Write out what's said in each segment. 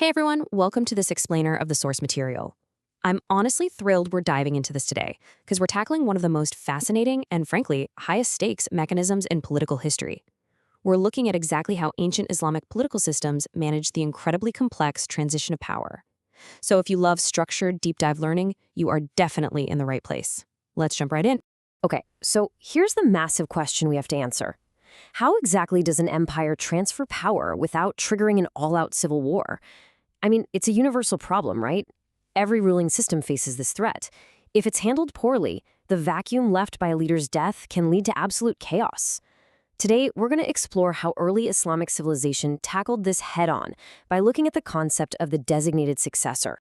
Hey everyone, welcome to this explainer of the source material. I'm honestly thrilled we're diving into this today, because we're tackling one of the most fascinating and, frankly, highest stakes mechanisms in political history. We're looking at exactly how ancient Islamic political systems managed the incredibly complex transition of power. So if you love structured, deep dive learning, you are definitely in the right place. Let's jump right in. Okay, so here's the massive question we have to answer. How exactly does an empire transfer power without triggering an all-out civil war? I mean, it's a universal problem, right? Every ruling system faces this threat. If it's handled poorly, the vacuum left by a leader's death can lead to absolute chaos. Today, we're going to explore how early Islamic civilization tackled this head-on by looking at the concept of the designated successor.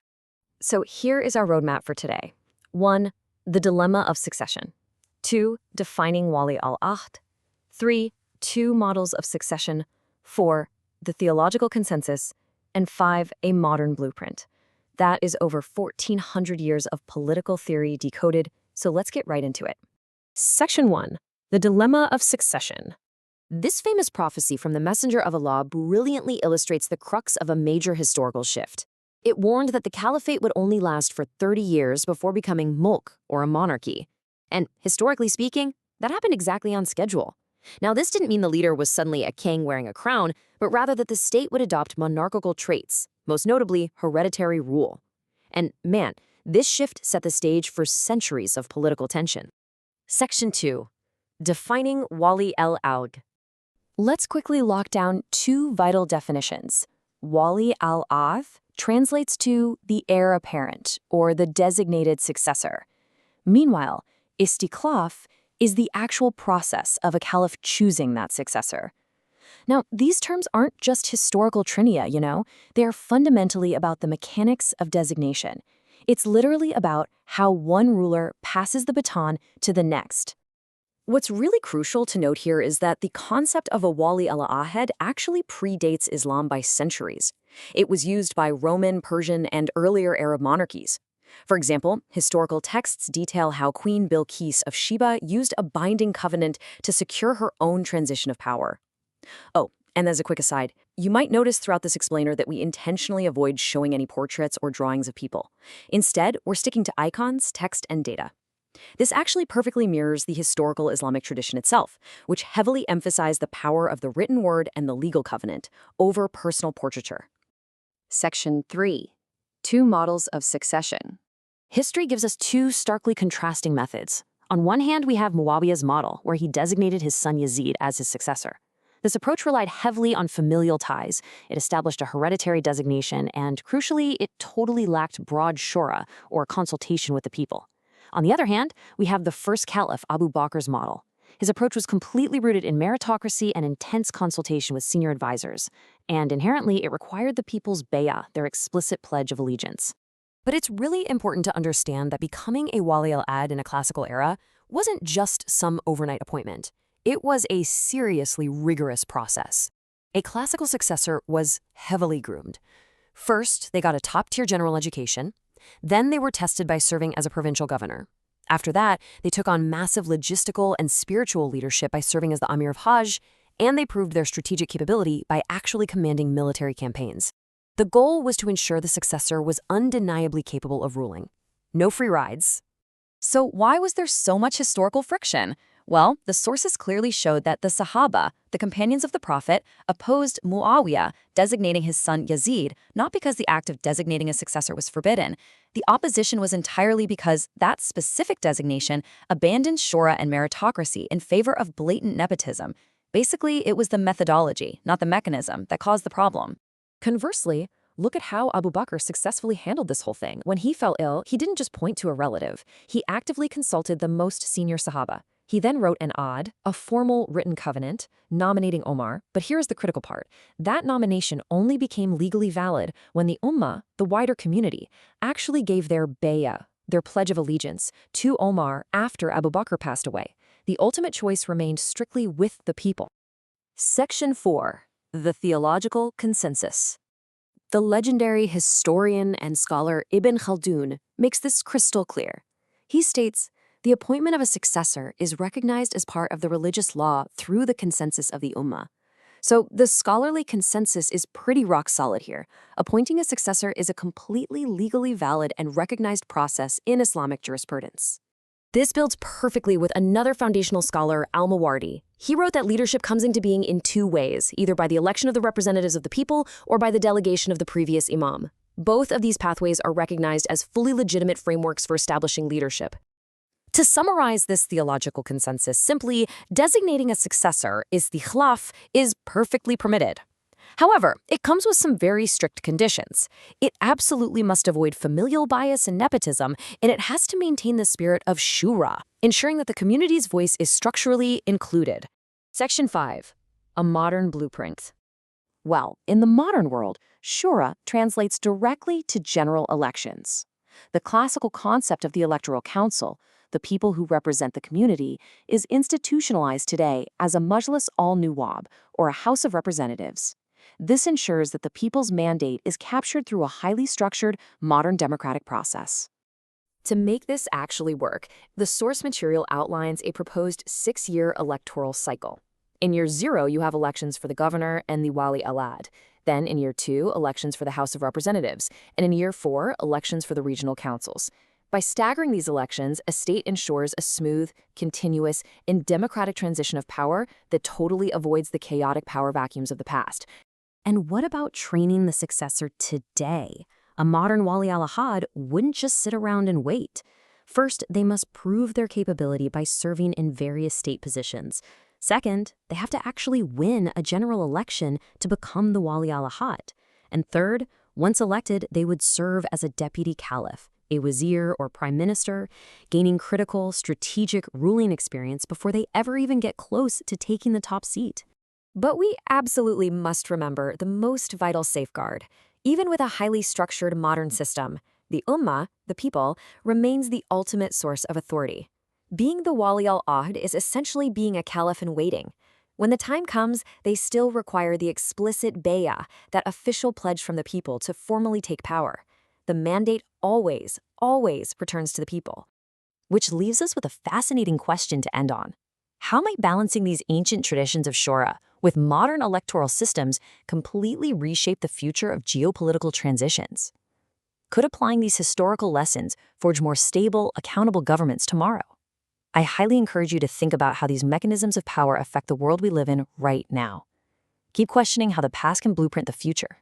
So here is our roadmap for today. 1. The dilemma of succession. 2. Defining Wali Al Ahd. 3. Two models of succession. 4. The theological consensus. And 5. A modern blueprint. That is over 1,400 years of political theory decoded, so let's get right into it. Section 1. The dilemma of succession. This famous prophecy from the Messenger of Allah brilliantly illustrates the crux of a major historical shift. It warned that the caliphate would only last for 30 years before becoming mulk, or a monarchy. And historically speaking, that happened exactly on schedule. Now, this didn't mean the leader was suddenly a king wearing a crown, but rather that the state would adopt monarchical traits, most notably hereditary rule. And man, this shift set the stage for centuries of political tension. Section 2. Defining Wali Al Ahd. Let's quickly lock down two vital definitions. Wali Al Ahd translates to the heir apparent, or the designated successor. Meanwhile, Istikhlāf is the actual process of a caliph choosing that successor. Now, these terms aren't just historical trinia, They are fundamentally about the mechanics of designation. It's literally about how one ruler passes the baton to the next. What's really crucial to note here is that the concept of a Wali Al Ahd actually predates Islam by centuries. It was used by Roman, Persian, and earlier Arab monarchies. For example, historical texts detail how Queen Bilqis of Sheba used a binding covenant to secure her own transition of power. Oh, and as a quick aside, you might notice throughout this explainer that we intentionally avoid showing any portraits or drawings of people. Instead, we're sticking to icons, text, and data. This actually perfectly mirrors the historical Islamic tradition itself, which heavily emphasized the power of the written word and the legal covenant over personal portraiture. Section 3. Two models of succession. History gives us two starkly contrasting methods. On one hand, we have Muawiyah's model, where he designated his son Yazid as his successor. This approach relied heavily on familial ties. It established a hereditary designation, and crucially, it totally lacked broad shura, or consultation with the people. On the other hand, we have the first caliph, Abu Bakr's model. His approach was completely rooted in meritocracy and intense consultation with senior advisors, and inherently it required the people's bay'ah, their explicit pledge of allegiance. But it's really important to understand that becoming a Wali Al Ahd in a classical era wasn't just some overnight appointment. It was a seriously rigorous process. A classical successor was heavily groomed. First, they got a top-tier general education. Then they were tested by serving as a provincial governor. After that, they took on massive logistical and spiritual leadership by serving as the Amir of Hajj, and they proved their strategic capability by actually commanding military campaigns. The goal was to ensure the successor was undeniably capable of ruling. No free rides. So why was there so much historical friction? Well, the sources clearly showed that the Sahaba, the companions of the Prophet, opposed Muawiyah designating his son Yazid, not because the act of designating a successor was forbidden. The opposition was entirely because that specific designation abandoned shura and meritocracy in favor of blatant nepotism. Basically, it was the methodology, not the mechanism, that caused the problem. Conversely, look at how Abu Bakr successfully handled this whole thing. When he fell ill, he didn't just point to a relative. He actively consulted the most senior Sahaba. He then wrote an Ahd, a formal written covenant, nominating Omar. But here's the critical part. That nomination only became legally valid when the Ummah, the wider community, actually gave their bay'ah, their pledge of allegiance, to Omar after Abu Bakr passed away. The ultimate choice remained strictly with the people. Section 4. The theological consensus. The legendary historian and scholar Ibn Khaldun makes this crystal clear. He states, the appointment of a successor is recognized as part of the religious law through the consensus of the Ummah. So the scholarly consensus is pretty rock solid here. Appointing a successor is a completely legally valid and recognized process in Islamic jurisprudence. This builds perfectly with another foundational scholar, Al-Mawardi. He wrote that leadership comes into being in two ways, either by the election of the representatives of the people or by the delegation of the previous imam. Both of these pathways are recognized as fully legitimate frameworks for establishing leadership. To summarize this theological consensus simply, designating a successor, Istikhlāf, is perfectly permitted. However, it comes with some very strict conditions. It absolutely must avoid familial bias and nepotism, and it has to maintain the spirit of shura, ensuring that the community's voice is structurally included. Section 5. A modern blueprint. Well, in the modern world, shura translates directly to general elections. The classical concept of the electoral council, the people who represent the community, is institutionalized today as a Majlis al-Nuwab, or a House of Representatives. This ensures that the people's mandate is captured through a highly structured, modern democratic process. To make this actually work, the source material outlines a proposed 6-year electoral cycle. In year 0, you have elections for the governor and the Wali Al Ahd. Then in year 2, elections for the House of Representatives. And in year 4, elections for the regional councils. By staggering these elections, a state ensures a smooth, continuous, and democratic transition of power that totally avoids the chaotic power vacuums of the past. And what about training the successor today? A modern Wali Al Ahd wouldn't just sit around and wait. First, they must prove their capability by serving in various state positions. Second, they have to actually win a general election to become the Wali Al Ahd. And third, once elected, they would serve as a deputy caliph, a wazir or prime minister, gaining critical, strategic ruling experience before they ever even get close to taking the top seat. But we absolutely must remember the most vital safeguard. Even with a highly structured modern system, the ummah, the people, remains the ultimate source of authority. Being the Wali Al Ahd is essentially being a caliph in waiting. When the time comes, they still require the explicit bay'ah, that official pledge from the people to formally take power. The mandate always returns to the people. Which leaves us with a fascinating question to end on. How might balancing these ancient traditions of shura with modern electoral systems completely reshape the future of geopolitical transitions? Could applying these historical lessons forge more stable, accountable governments tomorrow? I highly encourage you to think about how these mechanisms of power affect the world we live in right now. Keep questioning how the past can blueprint the future.